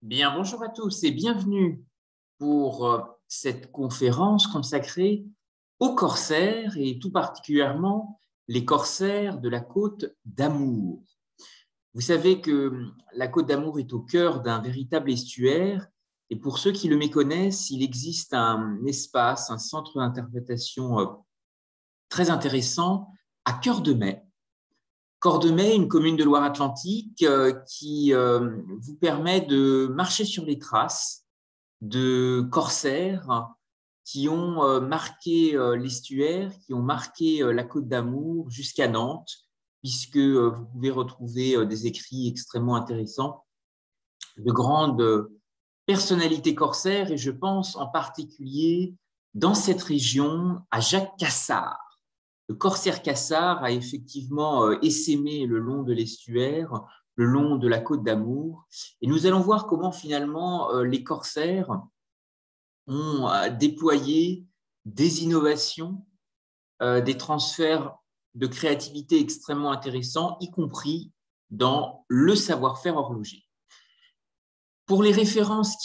Bien, bonjour à tous et bienvenue pour cette conférence consacrée aux corsaires et tout particulièrement les corsaires de la Côte d'Amour. Vous savez que la Côte d'Amour est au cœur d'un véritable estuaire et pour ceux qui le méconnaissent, il existe un espace, un centre d'interprétation très intéressant à Cordemais. Cordemais, une commune de Loire-Atlantique qui vous permet de marcher sur les traces de corsaires qui ont marqué l'estuaire, qui ont marqué la Côte d'Amour jusqu'à Nantes, puisque vous pouvez retrouver des écrits extrêmement intéressants de grandes personnalités corsaires, et je pense en particulier dans cette région à Jacques Cassard. Le corsaire Cassard a effectivement essaimé le long de l'estuaire, le long de la Côte d'Amour, et nous allons voir comment finalement les corsaires ont déployé des innovations, des transferts de créativité extrêmement intéressants, y compris dans le savoir-faire horloger. Pour les références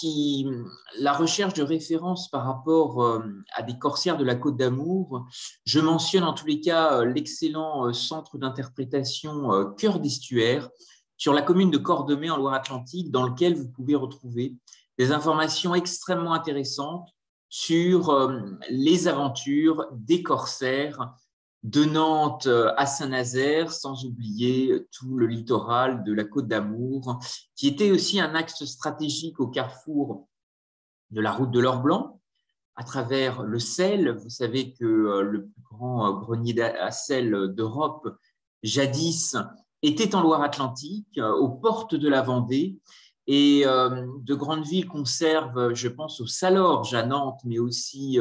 la recherche de références par rapport à des corsaires de la Côte d'Amour, je mentionne en tous les cas l'excellent centre d'interprétation Cœur d'Estuaire sur la commune de Cordemais en Loire-Atlantique, dans lequel vous pouvez retrouver des informations extrêmement intéressantes sur les aventures des corsaires de Nantes à Saint-Nazaire, sans oublier tout le littoral de la Côte d'Amour, qui était aussi un axe stratégique au carrefour de la route de l'Or Blanc, à travers le sel. Vous savez que le plus grand grenier à sel d'Europe, jadis, était en Loire-Atlantique, aux portes de la Vendée, et de grandes villes conservent, je pense au Salorge à Nantes, mais aussi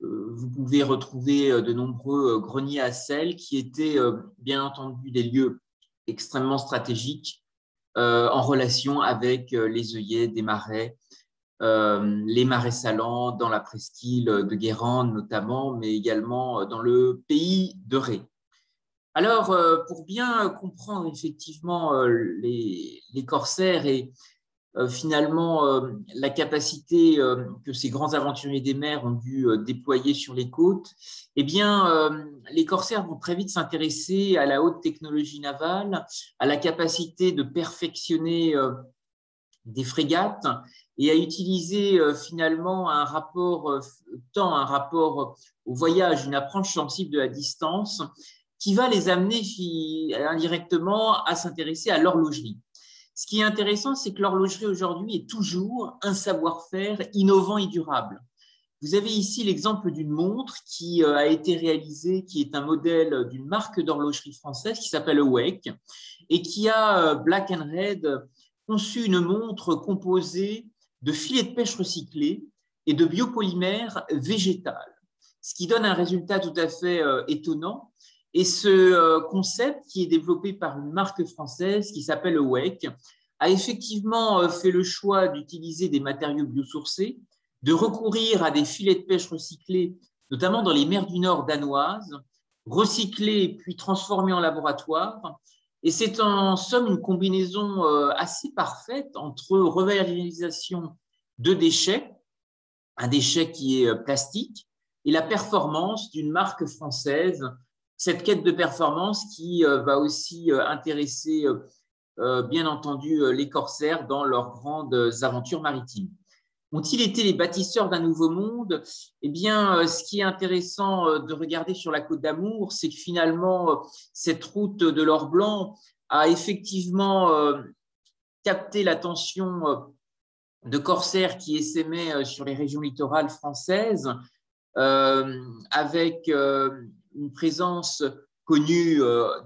vous pouvez retrouver de nombreux greniers à sel qui étaient bien entendu des lieux extrêmement stratégiques en relation avec les œillets des marais, les marais salants dans la presqu'île de Guérande notamment, mais également dans le pays de Ré. Alors, pour bien comprendre effectivement les corsaires et finalement la capacité que ces grands aventuriers des mers ont dû déployer sur les côtes, eh bien, les corsaires vont très vite s'intéresser à la haute technologie navale, à la capacité de perfectionner des frégates et à utiliser finalement un rapport un rapport au voyage, une approche sensible de la distance qui va les amener indirectement à s'intéresser à l'horlogerie. Ce qui est intéressant, c'est que l'horlogerie aujourd'hui est toujours un savoir-faire innovant et durable. Vous avez ici l'exemple d'une montre qui a été réalisée, qui est un modèle d'une marque d'horlogerie française qui s'appelle Awake et qui a, Black & Red, conçu une montre composée de filets de pêche recyclés et de biopolymères végétales, ce qui donne un résultat tout à fait étonnant. Et ce concept, qui est développé par une marque française qui s'appelle Awake, a effectivement fait le choix d'utiliser des matériaux biosourcés, de recourir à des filets de pêche recyclés, notamment dans les mers du Nord danoises, recyclés puis transformés en laboratoire. Et c'est en somme une combinaison assez parfaite entre revalorisation de déchets, un déchet qui est plastique, et la performance d'une marque française, cette quête de performance qui va aussi intéresser bien entendu les corsaires dans leurs grandes aventures maritimes. Ont-ils été les bâtisseurs d'un nouveau monde? Eh bien, ce qui est intéressant de regarder sur la Côte d'Amour, c'est que finalement, cette route de l'Or Blanc a effectivement capté l'attention de corsaires qui essaimaient sur les régions littorales françaises, avec une présence connue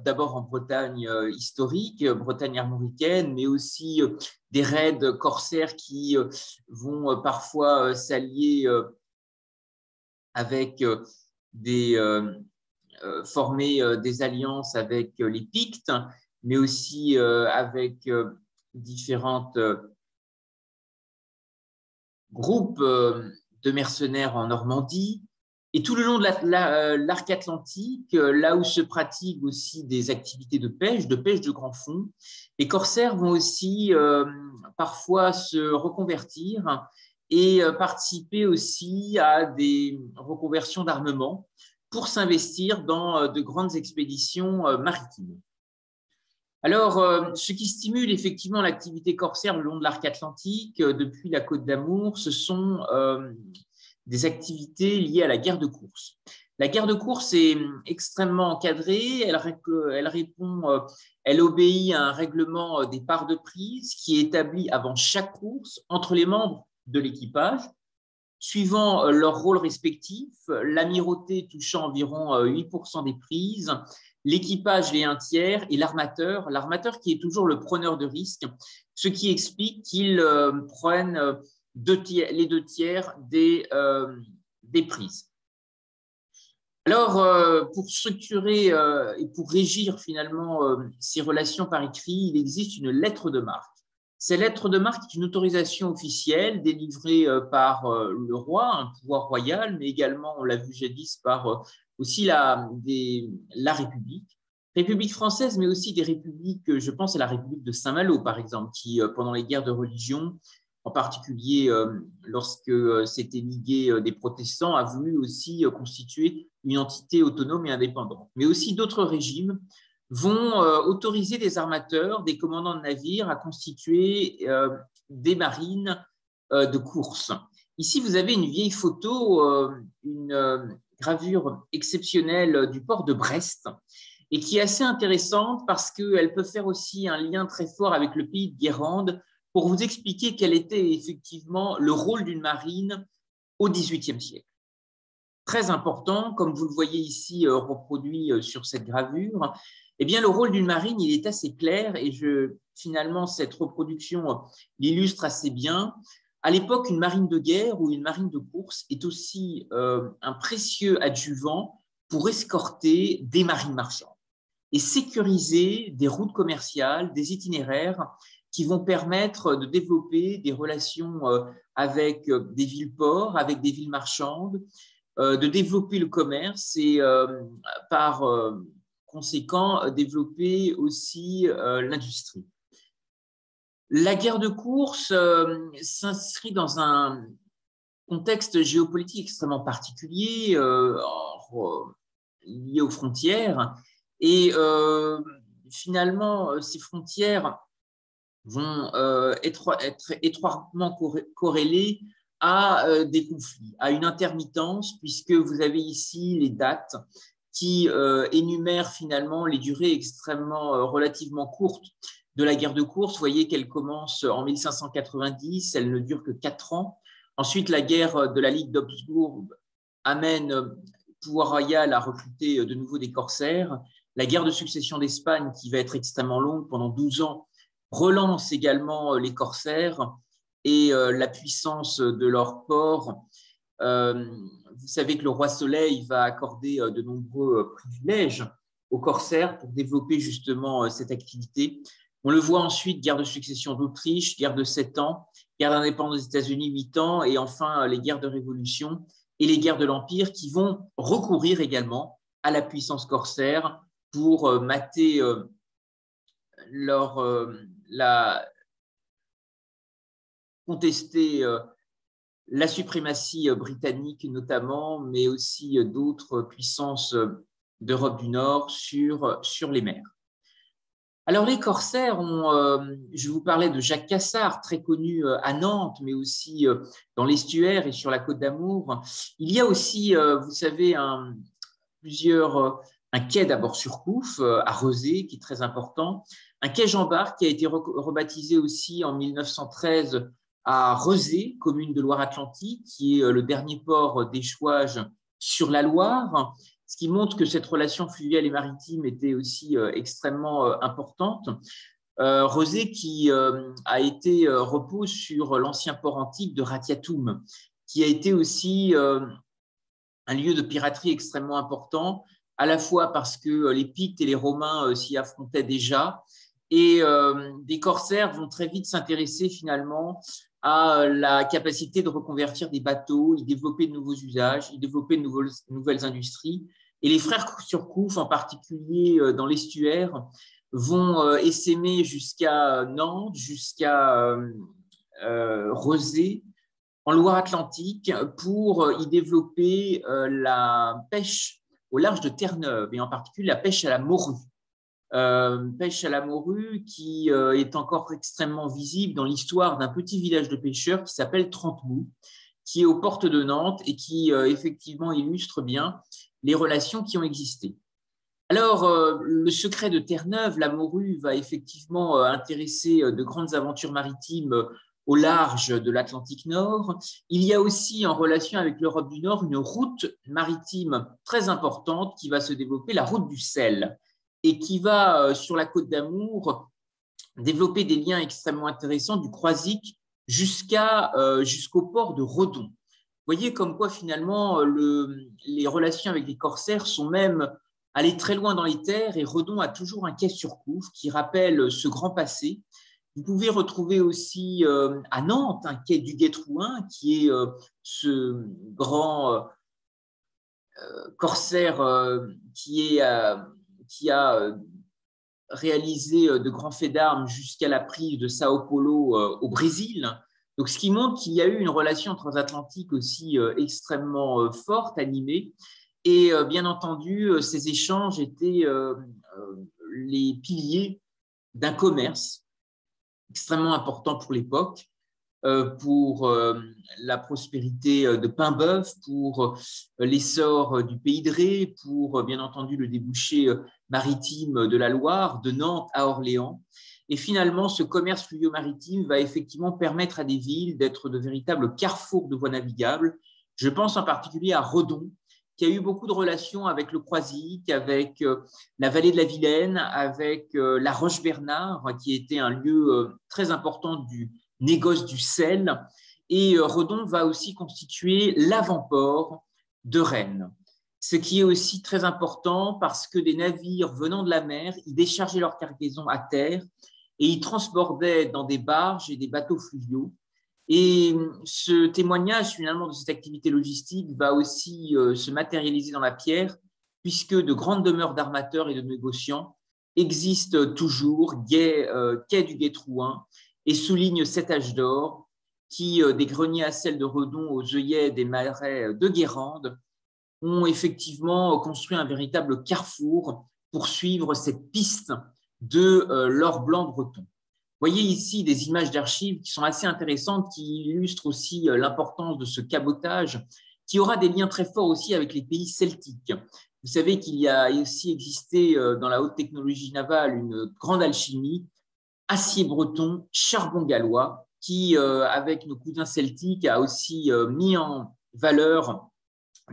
d'abord en Bretagne historique, Bretagne armoricaine, mais aussi des raids corsaires qui vont parfois s'allier avec former des alliances avec les Pictes, mais aussi avec différents groupes de mercenaires en Normandie. Et tout le long de l'arc atlantique, là où se pratiquent aussi des activités de pêche de grand fond, les corsaires vont aussi parfois se reconvertir et participer aussi à des reconversions d'armement pour s'investir dans de grandes expéditions maritimes. Alors, ce qui stimule effectivement l'activité corsaire le long de l'arc atlantique, depuis la Côte d'Amour, ce sont des activités liées à la guerre de course. La guerre de course est extrêmement encadrée, elle obéit à un règlement des parts de prise qui est établi avant chaque course entre les membres de l'équipage, suivant leurs rôles respectifs, l'amirauté touchant environ 8% des prises, l'équipage les 1/3 et l'armateur qui est toujours le preneur de risque, ce qui explique qu'ils prennent les 2/3 des prises. Alors, pour structurer et pour régir finalement ces relations par écrit, il existe une lettre de marque. Cette lettre de marque est une autorisation officielle délivrée par le roi, un pouvoir royal, mais également, on l'a vu jadis, par aussi la République française, mais aussi des républiques, je pense à la République de Saint-Malo, par exemple, qui, pendant les guerres de religion, en particulier lorsque s'étaient ligués des protestants, a voulu aussi constituer une entité autonome et indépendante. Mais aussi d'autres régimes vont autoriser des armateurs, des commandants de navires à constituer des marines de course. Ici, vous avez une vieille photo, une gravure exceptionnelle du port de Brest, et qui est assez intéressante parce qu'elle peut faire aussi un lien très fort avec le pays de Guérande pour vous expliquer quel était effectivement le rôle d'une marine au XVIIIe siècle. Très important, comme vous le voyez ici reproduit sur cette gravure, eh bien, le rôle d'une marine, il est assez clair et finalement, cette reproduction l'illustre assez bien. À l'époque, une marine de guerre ou une marine de course est aussi un précieux adjuvant pour escorter des marines marchandes et sécuriser des routes commerciales, des itinéraires qui vont permettre de développer des relations avec des villes-ports, avec des villes marchandes, de développer le commerce et par conséquent développer aussi l'industrie. La guerre de course s'inscrit dans un contexte géopolitique extrêmement particulier, lié aux frontières, et finalement, ces frontières vont être étroitement corrélées à des conflits, à une intermittence, puisque vous avez ici les dates qui énumèrent finalement les durées extrêmement relativement courtes de la guerre de course. Vous voyez qu'elle commence en 1590, elle ne dure que 4 ans. Ensuite, la guerre de la Ligue d'Habsbourg amène le pouvoir royal à recruter de nouveau des corsaires. La guerre de succession d'Espagne, qui va être extrêmement longue pendant 12 ans, relance également les corsaires et la puissance de leur port. Vous savez que le roi Soleil va accorder de nombreux privilèges aux corsaires pour développer justement cette activité. On le voit ensuite, guerre de succession d'Autriche, guerre de 7 ans, guerre d'indépendance des États-Unis, 8 ans, et enfin les guerres de révolution et les guerres de l'Empire qui vont recourir également à la puissance corsaire pour mater contester la suprématie britannique notamment, mais aussi d'autres puissances d'Europe du Nord sur les mers. Alors les corsaires je vous parlais de Jacques Cassard, très connu à Nantes, mais aussi dans l'estuaire et sur la Côte d'Amour. Il y a aussi, vous savez, un quai d'abord sur Couffe, à Rezé, qui est très important, un quai Jean-Bart qui a été rebaptisé aussi en 1913 à Rezé, commune de Loire-Atlantique, qui est le dernier port d'échouage sur la Loire, ce qui montre que cette relation fluviale et maritime était aussi extrêmement importante. Rezé qui repose sur l'ancien port antique de Ratiatum, qui a été aussi un lieu de piraterie extrêmement important, à la fois parce que les Pictes et les Romains s'y affrontaient déjà, et des corsaires vont très vite s'intéresser finalement a la capacité de reconvertir des bateaux, y développer de nouveaux usages, y développer de nouvelles industries. Et les frères Surcouf, en particulier dans l'estuaire, vont essaimer jusqu'à Nantes, jusqu'à Rezé, en Loire-Atlantique, pour y développer la pêche au large de Terre-Neuve, et en particulier la pêche à la morue. Pêche à la morue qui est encore extrêmement visible dans l'histoire d'un petit village de pêcheurs qui s'appelle Trentemou, qui est aux portes de Nantes et qui effectivement illustre bien les relations qui ont existé. Alors, le secret de Terre-Neuve, la morue, va effectivement intéresser de grandes aventures maritimes au large de l'Atlantique Nord. Il y a aussi, en relation avec l'Europe du Nord, une route maritime très importante qui va se développer, la route du sel, et qui va, sur la côte d'Amour, développer des liens extrêmement intéressants du Croisic jusqu'au port de Redon. Vous voyez comme quoi, finalement, les relations avec les corsaires sont même allées très loin dans les terres, et Redon a toujours un quai Surcouf qui rappelle ce grand passé. Vous pouvez retrouver aussi à Nantes un quai du Guet-Trouin, qui est ce grand corsaire qui a réalisé de grands faits d'armes jusqu'à la prise de Sao Paulo au Brésil. Donc, ce qui montre qu'il y a eu une relation transatlantique aussi extrêmement forte, animée. Et bien entendu, ces échanges étaient les piliers d'un commerce extrêmement important pour l'époque, pour la prospérité de Paimboeuf, pour l'essor du Pays de Ré, pour bien entendu le débouché maritime de la Loire, de Nantes à Orléans. Et finalement, ce commerce fluvio-maritime va effectivement permettre à des villes d'être de véritables carrefours de voies navigables. Je pense en particulier à Redon, qui a eu beaucoup de relations avec le Croisic, avec la vallée de la Vilaine, avec la Roche-Bernard, qui était un lieu très important du négoce du sel. Et Redon va aussi constituer l'avant-port de Rennes. Ce qui est aussi très important parce que des navires venant de la mer, ils déchargeaient leur cargaison à terre et ils transportaient dans des barges et des bateaux fluviaux. Et ce témoignage finalement de cette activité logistique va aussi se matérialiser dans la pierre, puisque de grandes demeures d'armateurs et de négociants existent toujours, quai du Guet-Trouin, et soulignent cet âge d'or qui, des greniers à sel de Redon aux œillets des marais de Guérande, ont effectivement construit un véritable carrefour pour suivre cette piste de l'or blanc breton. Vous voyez ici des images d'archives qui sont assez intéressantes, qui illustrent aussi l'importance de ce cabotage, qui aura des liens très forts aussi avec les pays celtiques. Vous savez qu'il y a aussi existé dans la haute technologie navale une grande alchimie, acier breton, charbon gallois, qui, avec nos cousins celtiques, a aussi mis en valeur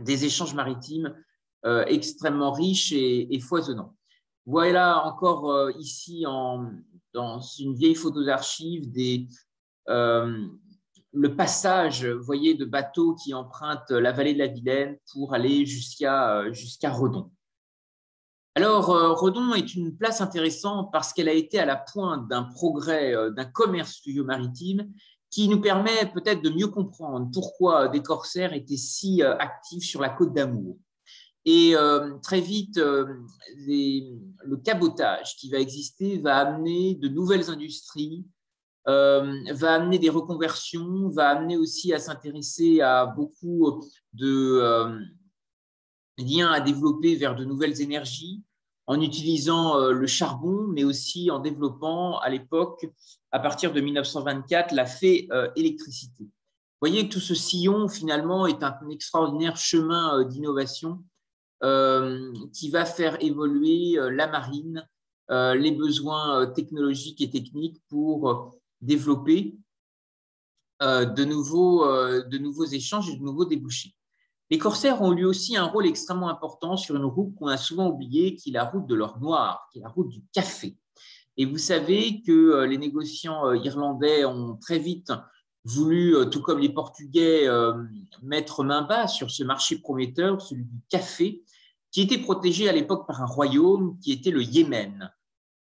des échanges maritimes extrêmement riches et foisonnants. Voilà encore ici dans une vieille photo d'archives le passage, vous voyez, de bateaux qui empruntent la vallée de la Vilaine pour aller jusqu'à Redon. Alors, Redon est une place intéressante parce qu'elle a été à la pointe d'un progrès, d'un commerce fluvio-maritime qui nous permet peut-être de mieux comprendre pourquoi des corsaires étaient si actifs sur la côte d'Amour. Et très vite, le cabotage qui va exister va amener de nouvelles industries, va amener des reconversions, va amener aussi à s'intéresser à beaucoup de liens à développer vers de nouvelles énergies en utilisant le charbon, mais aussi en développant à l'époque, à partir de 1924, la fée électricité. Vous voyez que tout ce sillon, finalement, est un extraordinaire chemin d'innovation qui va faire évoluer la marine, les besoins technologiques et techniques pour développer de nouveaux échanges et de nouveaux débouchés. Les corsaires ont eu aussi un rôle extrêmement important sur une route qu'on a souvent oubliée, qui est la route de l'or noir, qui est la route du café. Et vous savez que les négociants irlandais ont très vite voulu, tout comme les Portugais, mettre main basse sur ce marché prometteur, celui du café, qui était protégé à l'époque par un royaume qui était le Yémen.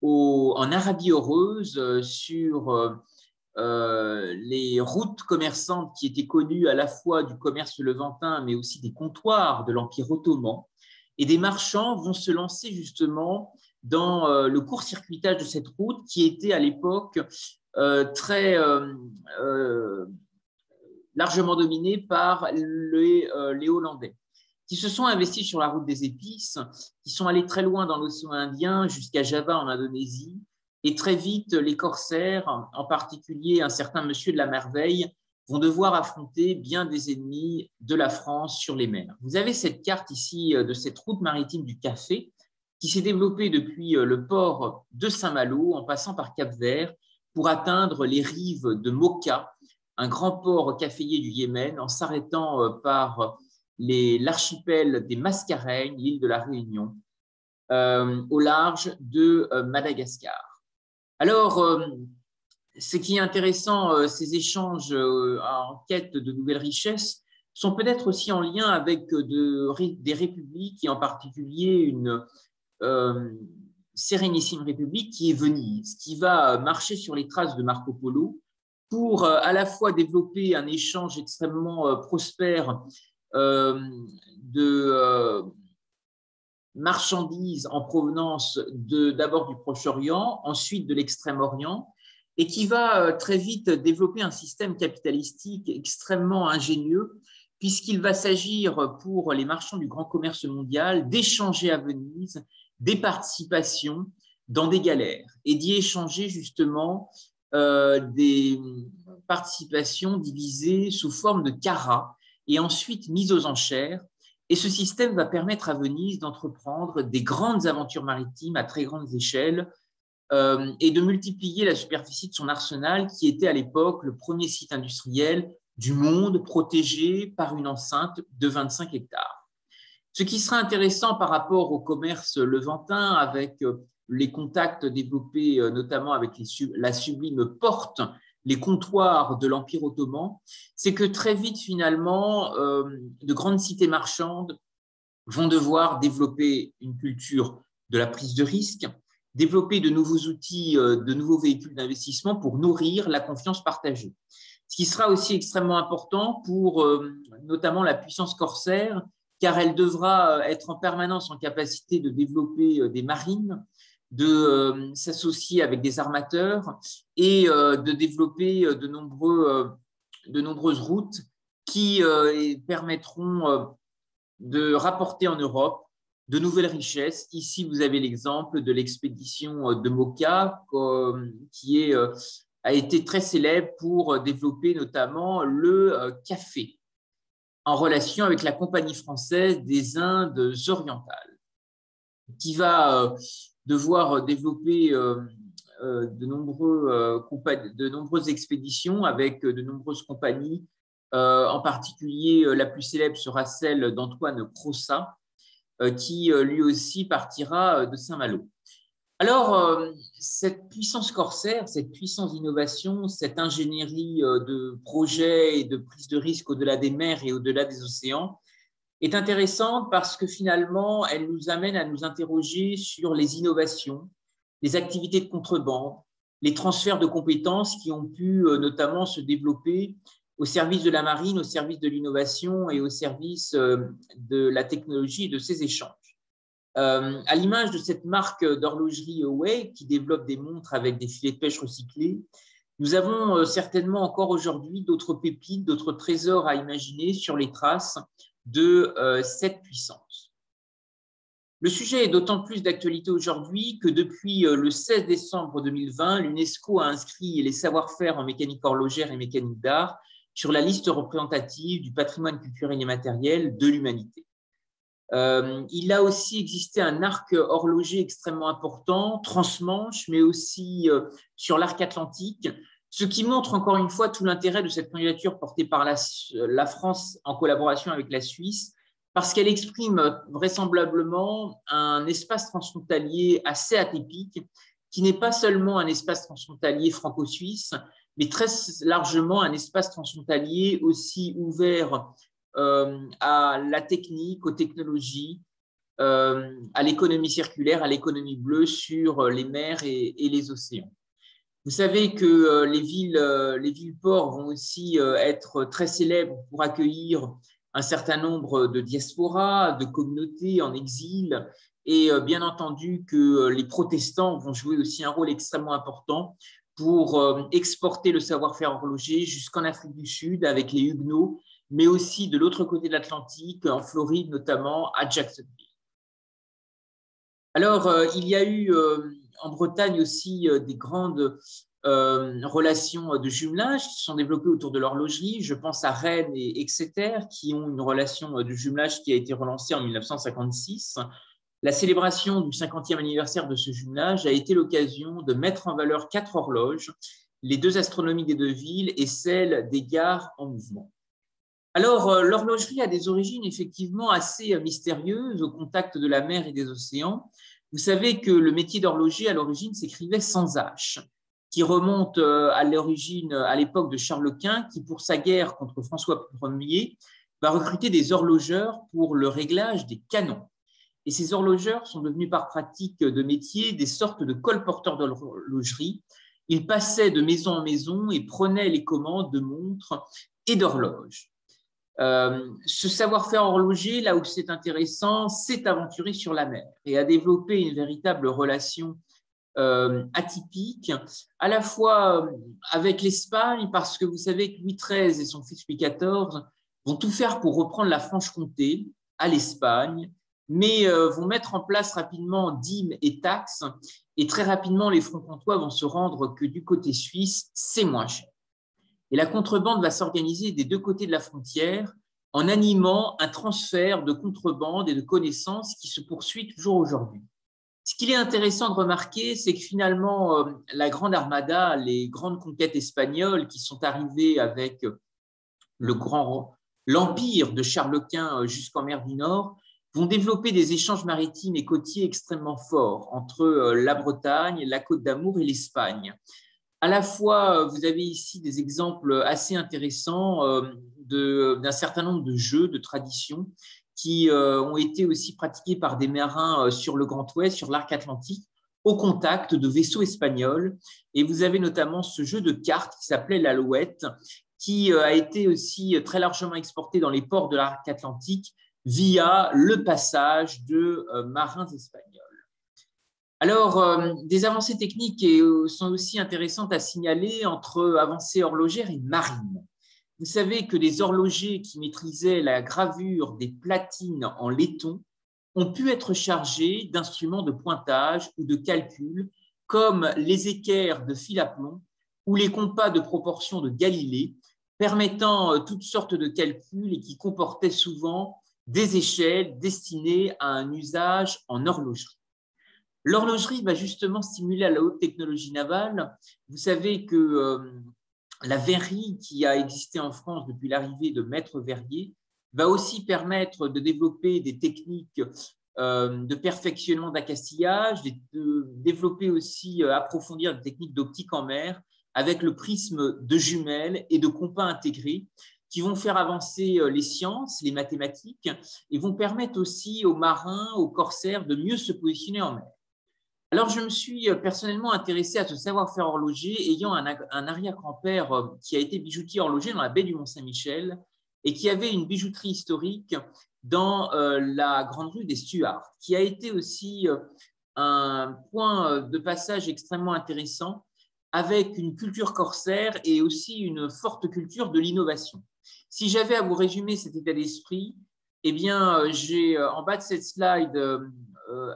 En Arabie heureuse, sur les routes commerçantes qui étaient connues à la fois du commerce levantin, mais aussi des comptoirs de l'Empire ottoman. Et des marchands vont se lancer justement dans le court-circuitage de cette route qui était à l'époque très largement dominée par les Hollandais, qui se sont investis sur la route des épices, qui sont allés très loin dans l'océan Indien jusqu'à Java en Indonésie. Et très vite, les corsaires, en particulier un certain Monsieur de la Merveille, vont devoir affronter bien des ennemis de la France sur les mers. Vous avez cette carte ici de cette route maritime du café qui s'est développée depuis le port de Saint-Malo en passant par Cap-Vert pour atteindre les rives de Mocha, un grand port caféier du Yémen, en s'arrêtant par l'archipel des Mascareignes, l'île de la Réunion, au large de Madagascar. Alors, ce qui est intéressant, ces échanges en quête de nouvelles richesses sont peut-être aussi en lien avec des républiques, et en particulier une sérénissime république qui est Venise, qui va marcher sur les traces de Marco Polo pour à la fois développer un échange extrêmement prospère de marchandises en provenance d'abord du Proche-Orient, ensuite de l'Extrême-Orient, et qui va très vite développer un système capitalistique extrêmement ingénieux, puisqu'il va s'agir pour les marchands du grand commerce mondial d'échanger à Venise des participations dans des galères et d'y échanger justement des participations divisées sous forme de carats et ensuite mises aux enchères. Et ce système va permettre à Venise d'entreprendre des grandes aventures maritimes à très grandes échelles et de multiplier la superficie de son arsenal qui était à l'époque le premier site industriel du monde protégé par une enceinte de 25 hectares. Ce qui sera intéressant par rapport au commerce levantin avec les contacts développés notamment avec la sublime porte, les comptoirs de l'Empire ottoman, c'est que très vite finalement, de grandes cités marchandes vont devoir développer une culture de la prise de risque, développer de nouveaux outils, de nouveaux véhicules d'investissement pour nourrir la confiance partagée. Ce qui sera aussi extrêmement important pour notamment la puissance corsaire, car elle devra être en permanence en capacité de développer des marines, de s'associer avec des armateurs et de développer de nombreuses routes qui permettront de rapporter en Europe de nouvelles richesses. Ici, vous avez l'exemple de l'expédition de Mocha qui a été très célèbre pour développer notamment le café en relation avec la Compagnie française des Indes orientales, qui va devoir développer de nombreuses expéditions avec de nombreuses compagnies. En particulier, la plus célèbre sera celle d'Antoine Crozat, qui lui aussi partira de Saint-Malo. Alors, cette puissance corsaire, cette puissance d'innovation, cette ingénierie de projets et de prise de risque au-delà des mers et au-delà des océans est intéressante parce que finalement, elle nous amène à nous interroger sur les innovations, les activités de contrebande, les transferts de compétences qui ont pu notamment se développer au service de la marine, au service de l'innovation et au service de la technologie et de ces échanges. À l'image de cette marque d'horlogerie Away qui développe des montres avec des filets de pêche recyclés, nous avons certainement encore aujourd'hui d'autres pépites, d'autres trésors à imaginer sur les traces de cette puissance. Le sujet est d'autant plus d'actualité aujourd'hui que depuis le 16 décembre 2020, l'UNESCO a inscrit les savoir-faire en mécanique horlogère et mécanique d'art sur la liste représentative du patrimoine culturel et matériel de l'humanité. Il a aussi existé un arc horloger extrêmement important, transmanche, mais aussi sur l'arc atlantique, ce qui montre encore une fois tout l'intérêt de cette candidature portée par la France en collaboration avec la Suisse, parce qu'elle exprime vraisemblablement un espace transfrontalier assez atypique, qui n'est pas seulement un espace transfrontalier franco-suisse, mais très largement un espace transfrontalier aussi ouvert à la technique, aux technologies, à l'économie circulaire, à l'économie bleue sur les mers et les océans. Vous savez que les villes-ports vont aussi être très célèbres pour accueillir un certain nombre de diasporas, de communautés en exil, et bien entendu que les protestants vont jouer aussi un rôle extrêmement important pour exporter le savoir-faire horloger jusqu'en Afrique du Sud avec les Huguenots, mais aussi de l'autre côté de l'Atlantique, en Floride notamment, à Jacksonville. Alors, il y a eu en Bretagne aussi des grandes relations de jumelage qui se sont développées autour de l'horlogerie. Je pense à Rennes et Exeter qui ont une relation de jumelage qui a été relancée en 1956. La célébration du 50e anniversaire de ce jumelage a été l'occasion de mettre en valeur 4 horloges, les 2 astronomies des 2 villes et celle des gares en mouvement. Alors, l'horlogerie a des origines effectivement assez mystérieuses au contact de la mer et des océans. Vous savez que le métier d'horloger, à l'origine, s'écrivait sans H, qui remonte à l'origine, à l'époque de Charles Quint, qui, pour sa guerre contre François Ier, va recruter des horlogeurs pour le réglage des canons. Et ces horlogeurs sont devenus par pratique de métier des sortes de colporteurs d'horlogerie. Ils passaient de maison en maison et prenaient les commandes de montres et d'horloges. Ce savoir-faire horloger, là où c'est intéressant, s'est aventuré sur la mer et a développé une véritable relation atypique, à la fois avec l'Espagne, parce que vous savez que Louis XIII et son fils Louis XIV vont tout faire pour reprendre la Franche-Comté à l'Espagne, mais vont mettre en place rapidement dîmes et taxes, et très rapidement les francs-comtois vont se rendre que du côté suisse, c'est moins cher. Et la contrebande va s'organiser des 2 côtés de la frontière en animant un transfert de contrebande et de connaissances qui se poursuit toujours aujourd'hui. Ce qu'il est intéressant de remarquer, c'est que finalement, la Grande Armada, les grandes conquêtes espagnoles qui sont arrivées avec l'empire de Charles Quint jusqu'en mer du Nord, vont développer des échanges maritimes et côtiers extrêmement forts entre la Bretagne, la Côte d'Amour et l'Espagne. À la fois, vous avez ici des exemples assez intéressants d'un certain nombre de jeux, de traditions qui ont été aussi pratiqués par des marins sur le Grand Ouest, sur l'arc atlantique, au contact de vaisseaux espagnols. Et vous avez notamment ce jeu de cartes qui s'appelait l'Alouette, qui a été aussi très largement exporté dans les ports de l'arc atlantique via le passage de marins espagnols. Alors, des avancées techniques sont aussi intéressantes à signaler entre avancées horlogères et marines. Vous savez que des horlogers qui maîtrisaient la gravure des platines en laiton ont pu être chargés d'instruments de pointage ou de calcul comme les équerres de fil à plomb ou les compas de proportion de Galilée, permettant toutes sortes de calculs et qui comportaient souvent des échelles destinées à un usage en horlogerie. L'horlogerie va justement stimuler la haute technologie navale. Vous savez que la verrerie qui a existé en France depuis l'arrivée de maître verrier va aussi permettre de développer des techniques de perfectionnement d'accastillage, de développer aussi, approfondir des techniques d'optique en mer avec le prisme de jumelles et de compas intégrés qui vont faire avancer les sciences, les mathématiques et vont permettre aussi aux marins, aux corsaires de mieux se positionner en mer. Alors, je me suis personnellement intéressé à ce savoir-faire horloger, ayant un arrière-grand-père qui a été bijoutier horloger dans la baie du Mont-Saint-Michel et qui avait une bijouterie historique dans la grande rue des Stuarts, qui a été aussi un point de passage extrêmement intéressant avec une culture corsaire et aussi une forte culture de l'innovation. Si j'avais à vous résumer cet état d'esprit, eh bien, j'ai en bas de cette slide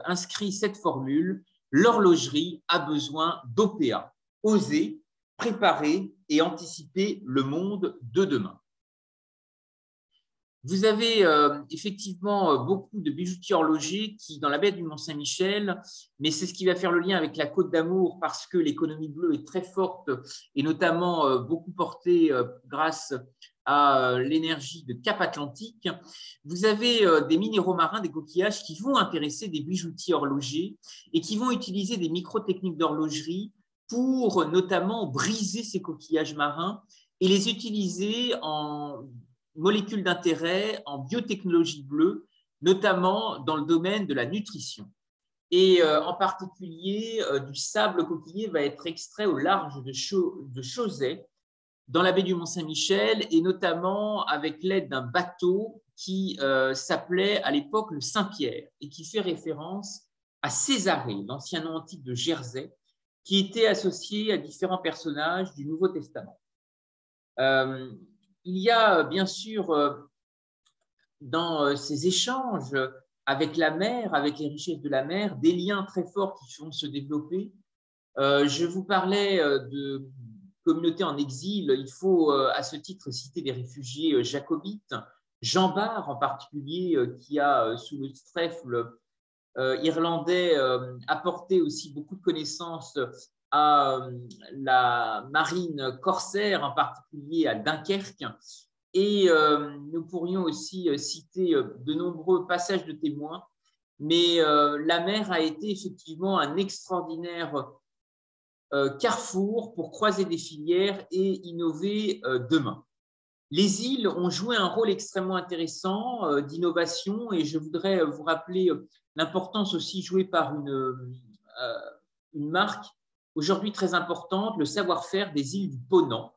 inscrit cette formule. L'horlogerie a besoin d'OPA, oser, préparer et anticiper le monde de demain. Vous avez effectivement beaucoup de bijoutiers horlogers qui, dans la baie du Mont-Saint-Michel, mais c'est ce qui va faire le lien avec la Côte d'Amour parce que l'économie bleue est très forte et notamment beaucoup portée grâce à l'énergie de Cap Atlantique. Vous avez des minéraux marins, des coquillages qui vont intéresser des bijoutiers horlogers et qui vont utiliser des micro-techniques d'horlogerie pour notamment briser ces coquillages marins et les utiliser en molécules d'intérêt, en biotechnologie bleue, notamment dans le domaine de la nutrition. Et en particulier, du sable coquillé va être extrait au large de Chauzet, dans la baie du Mont-Saint-Michel, et notamment avec l'aide d'un bateau qui s'appelait à l'époque le Saint-Pierre et qui fait référence à Césarée, l'ancien nom antique de Jersey, qui était associé à différents personnages du Nouveau Testament. Il y a bien sûr dans ces échanges avec la mer, avec les richesses de la mer, des liens très forts qui vont se développer. Je vous parlais de communautés en exil. Il faut à ce titre citer des réfugiés jacobites, Jean Bart en particulier, qui a sous le trèfle irlandais apporté aussi beaucoup de connaissances à la marine corsaire, en particulier à Dunkerque. Et nous pourrions aussi citer de nombreux passages de témoins, mais la mer a été effectivement un extraordinaire carrefour pour croiser des filières et innover demain. Les îles ont joué un rôle extrêmement intéressant d'innovation, et je voudrais vous rappeler l'importance aussi jouée par une marque aujourd'hui très importante, le savoir-faire des îles du Ponant,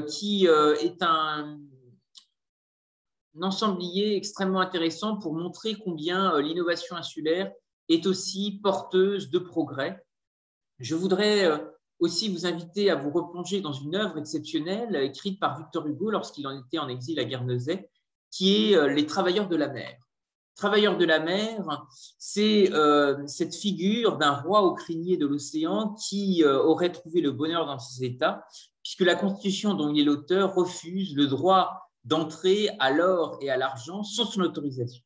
qui est un ensemblier extrêmement intéressant pour montrer combien l'innovation insulaire est aussi porteuse de progrès. Je voudrais aussi vous inviter à vous replonger dans une œuvre exceptionnelle écrite par Victor Hugo lorsqu'il en était en exil à Guernesey, qui est Les Travailleurs de la mer. Travailleurs de la mer, c'est cette figure d'un roi au crinier de l'océan qui aurait trouvé le bonheur dans ses états, puisque la Constitution dont il est l'auteur refuse le droit d'entrer à l'or et à l'argent sans son autorisation.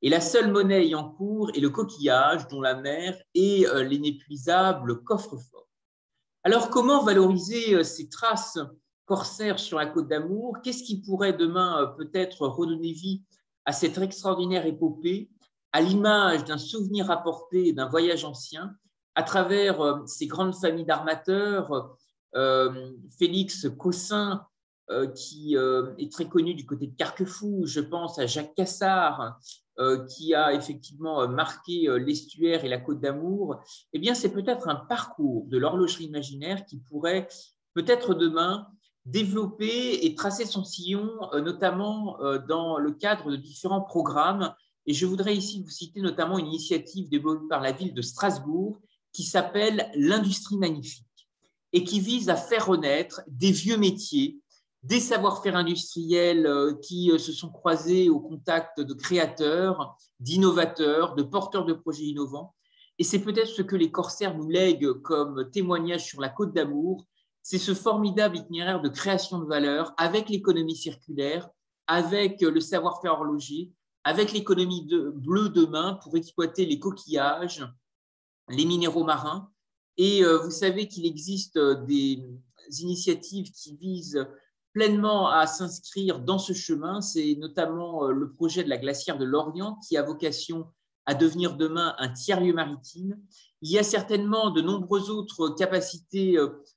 Et la seule monnaie ayant cours est le coquillage, dont la mer est l'inépuisable coffre-fort. Alors, comment valoriser ces traces corsaires sur la Côte d'Amour? Qu'est-ce qui pourrait demain peut-être redonner vie à cette extraordinaire épopée, à l'image d'un souvenir apporté d'un voyage ancien, à travers ces grandes familles d'armateurs, Félix Cossin, qui est très connu du côté de Carquefou, je pense à Jacques Cassard, qui a effectivement marqué l'estuaire et la Côte d'Amour. Eh bien, c'est peut-être un parcours de l'horlogerie imaginaire qui pourrait peut-être demain développer et tracer son sillon, notamment dans le cadre de différents programmes. Et je voudrais ici vous citer notamment une initiative développée par la ville de Strasbourg qui s'appelle l'Industrie Magnifique et qui vise à faire renaître des vieux métiers, des savoir-faire industriels qui se sont croisés au contact de créateurs, d'innovateurs, de porteurs de projets innovants. Et c'est peut-être ce que les corsaires nous lèguent comme témoignage sur la Côte d'Amour, c'est ce formidable itinéraire de création de valeur avec l'économie circulaire, avec le savoir-faire horloger, avec l'économie bleue demain pour exploiter les coquillages, les minéraux marins. Et vous savez qu'il existe des initiatives qui visent pleinement à s'inscrire dans ce chemin. C'est notamment le projet de la glacière de Lorient qui a vocation à devenir demain un tiers-lieu maritime. Il y a certainement de nombreuses autres capacités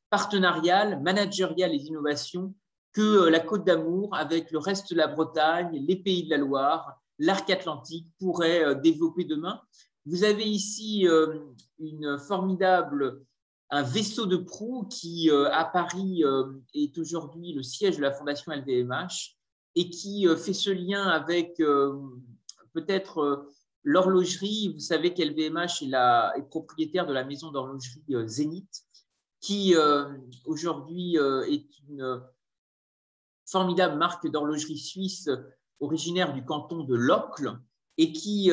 partenariales, managériales et d'innovation que la Côte d'Amour, avec le reste de la Bretagne, les pays de la Loire, l'arc atlantique, pourraient développer demain. Vous avez ici un vaisseau de proue qui, à Paris, est aujourd'hui le siège de la Fondation LVMH et qui fait ce lien avec peut-être l'horlogerie. Vous savez qu'LVMH est propriétaire de la maison d'horlogerie Zénith, qui aujourd'hui est une formidable marque d'horlogerie suisse originaire du canton de Locle et qui,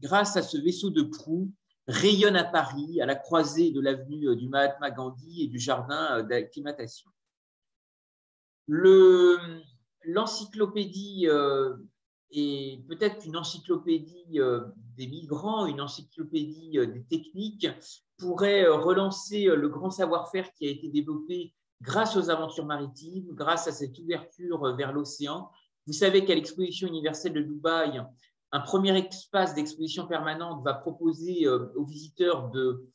grâce à ce vaisseau de proue, rayonne à Paris, à la croisée de l'avenue du Mahatma Gandhi et du jardin d'acclimatation. L'encyclopédie est peut-être une encyclopédie des migrants, une encyclopédie des techniques, pourrait relancer le grand savoir-faire qui a été développé grâce aux aventures maritimes, grâce à cette ouverture vers l'océan. Vous savez qu'à l'exposition universelle de Dubaï, un premier espace d'exposition permanente va proposer aux visiteurs de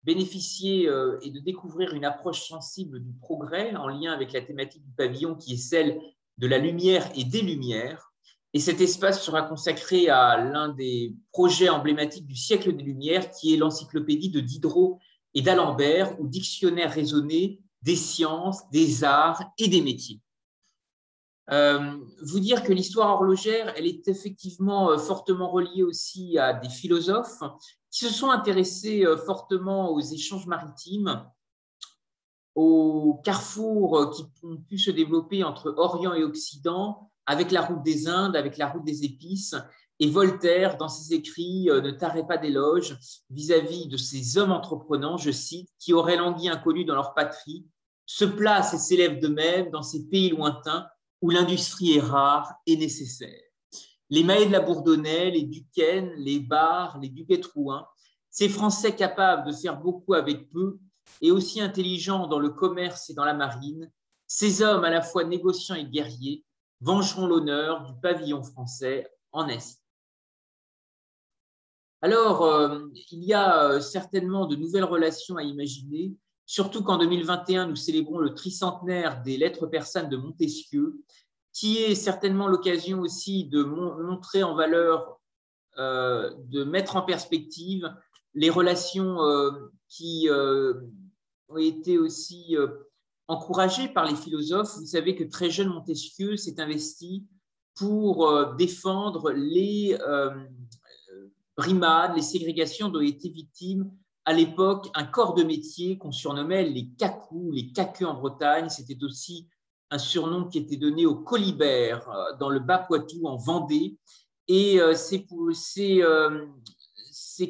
bénéficier et de découvrir une approche sensible du progrès en lien avec la thématique du pavillon qui est celle de la lumière et des lumières. Et cet espace sera consacré à l'un des projets emblématiques du siècle des Lumières, qui est l'encyclopédie de Diderot et d'Alembert, ou dictionnaire raisonné des sciences, des arts et des métiers. Vous dire que l'histoire horlogère, elle est effectivement fortement reliée aussi à des philosophes qui se sont intéressés fortement aux échanges maritimes, aux carrefours qui ont pu se développer entre Orient et Occident, avec la route des Indes, avec la route des épices. Et Voltaire, dans ses écrits, ne tarait pas d'éloges vis-à-vis de ces hommes entreprenants, je cite, qui auraient langui inconnus dans leur patrie, se placent et s'élèvent d'eux-mêmes dans ces pays lointains où l'industrie est rare et nécessaire. Les Mahé de la Bourdonnais, les Duquesne, les Barre, les Duguay-Trouin, ces Français capables de faire beaucoup avec peu et aussi intelligents dans le commerce et dans la marine, ces hommes à la fois négociants et guerriers vengeront l'honneur du pavillon français en Asie. Alors, il y a certainement de nouvelles relations à imaginer, surtout qu'en 2021, nous célébrons le tricentenaire des lettres persanes de Montesquieu, qui est certainement l'occasion aussi de montrer en valeur, de mettre en perspective les relations qui ont été aussi encouragées par les philosophes. Vous savez que très jeune, Montesquieu s'est investi pour défendre les brimades, les ségrégations dont était victime à l'époque un corps de métier qu'on surnommait les cacous, les caqueux en Bretagne. C'était aussi un surnom qui était donné aux colibères dans le Bas-Poitou, en Vendée. Et ces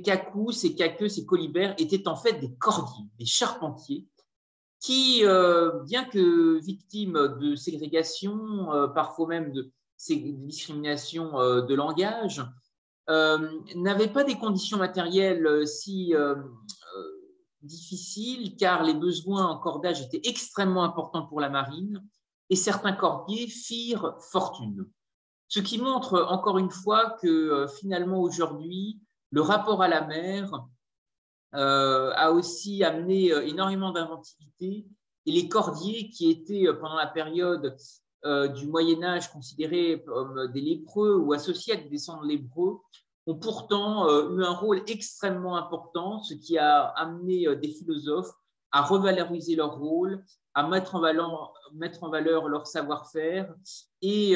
cacous, ces caqueux, ces colibères étaient en fait des cordiers, des charpentiers, qui, bien que victimes de ségrégation, parfois même de discrimination de langage, n'avaient pas des conditions matérielles si difficiles, car les besoins en cordage étaient extrêmement importants pour la marine, et certains cordiers firent fortune. Ce qui montre encore une fois que finalement aujourd'hui, le rapport à la mer a aussi amené énormément d'inventivité, et les cordiers qui étaient pendant la période du Moyen-Âge considérés comme des lépreux ou associés à des descendants lépreux ont pourtant eu un rôle extrêmement important, ce qui a amené des philosophes à revaloriser leur rôle, à mettre en valeur leur savoir-faire et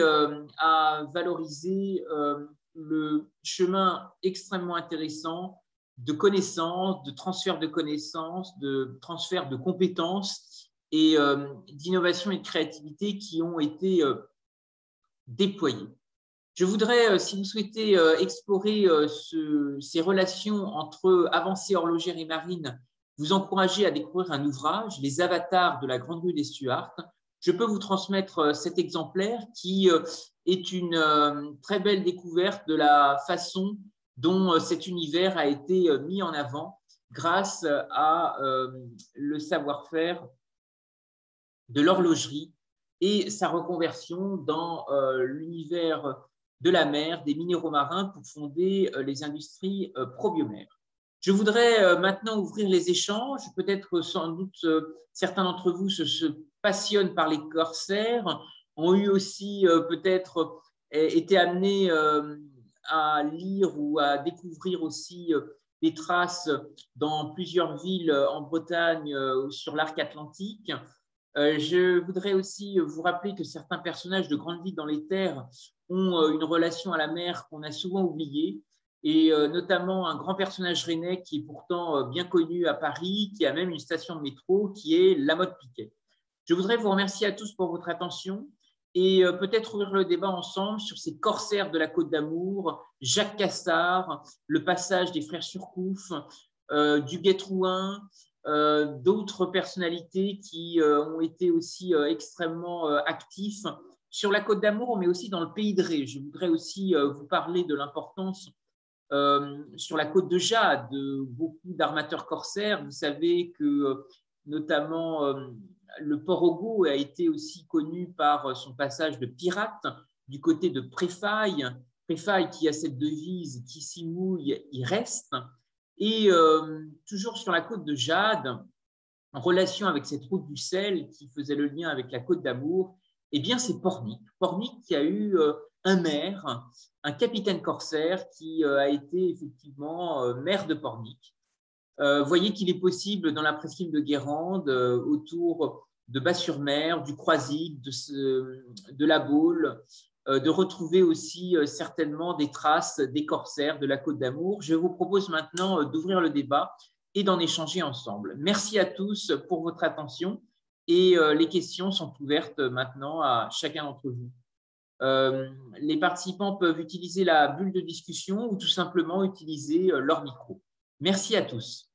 à valoriser le chemin extrêmement intéressant de connaissances, de transfert de connaissances, de transfert de compétences et d'innovation et de créativité qui ont été déployées. Je voudrais, si vous souhaitez explorer ces relations entre avancées horlogères et marines, vous encourager à découvrir un ouvrage, Les Avatars de la Grande Rue des Stuarts. Je peux vous transmettre cet exemplaire qui est une très belle découverte de la façon dont cet univers a été mis en avant grâce à le savoir-faire de l'horlogerie et sa reconversion dans l'univers de la mer, des minéraux marins pour fonder les industries probiomères. Je voudrais maintenant ouvrir les échanges. Peut-être sans doute certains d'entre vous se passionnent par les corsaires, ont eu aussi peut-être été amenés à lire ou à découvrir aussi des traces dans plusieurs villes en Bretagne sur l'arc atlantique. Je voudrais aussi vous rappeler que certains personnages de grandes villes dans les terres ont une relation à la mer qu'on a souvent oubliée, et notamment un grand personnage rennais qui est pourtant bien connu à Paris, qui a même une station de métro, qui est Lamotte Piquet. Je voudrais vous remercier à tous pour votre attention et peut-être ouvrir le débat ensemble sur ces corsaires de la Côte d'Amour, Jacques Cassard, le passage des frères Surcouf, Duguay-Trouin, d'autres personnalités qui ont été aussi extrêmement actifs sur la Côte d'Amour, mais aussi dans le pays de Ré. Je voudrais aussi vous parler de l'importance sur la côte de Jade de beaucoup d'armateurs corsaires. Vous savez que notamment le port Augo a été aussi connu par son passage de pirate du côté de Préfaille. Préfaille qui a cette devise « qui s'y mouille, y reste ». Et toujours sur la côte de Jade, en relation avec cette route du sel qui faisait le lien avec la Côte d'Amour, Eh bien, c'est Pornic. Pornic qui a eu un maire, un capitaine corsaire qui a été effectivement maire de Pornic. Voyez qu'il est possible dans la presqu'île de Guérande, autour de Bas-sur-Mer, du Croisic, de la Baule, de retrouver aussi certainement des traces des corsaires de la Côte d'Amour. Je vous propose maintenant d'ouvrir le débat et d'en échanger ensemble. Merci à tous pour votre attention et les questions sont ouvertes maintenant à chacun d'entre vous. Les participants peuvent utiliser la bulle de discussion ou tout simplement utiliser leur micro. Merci à tous.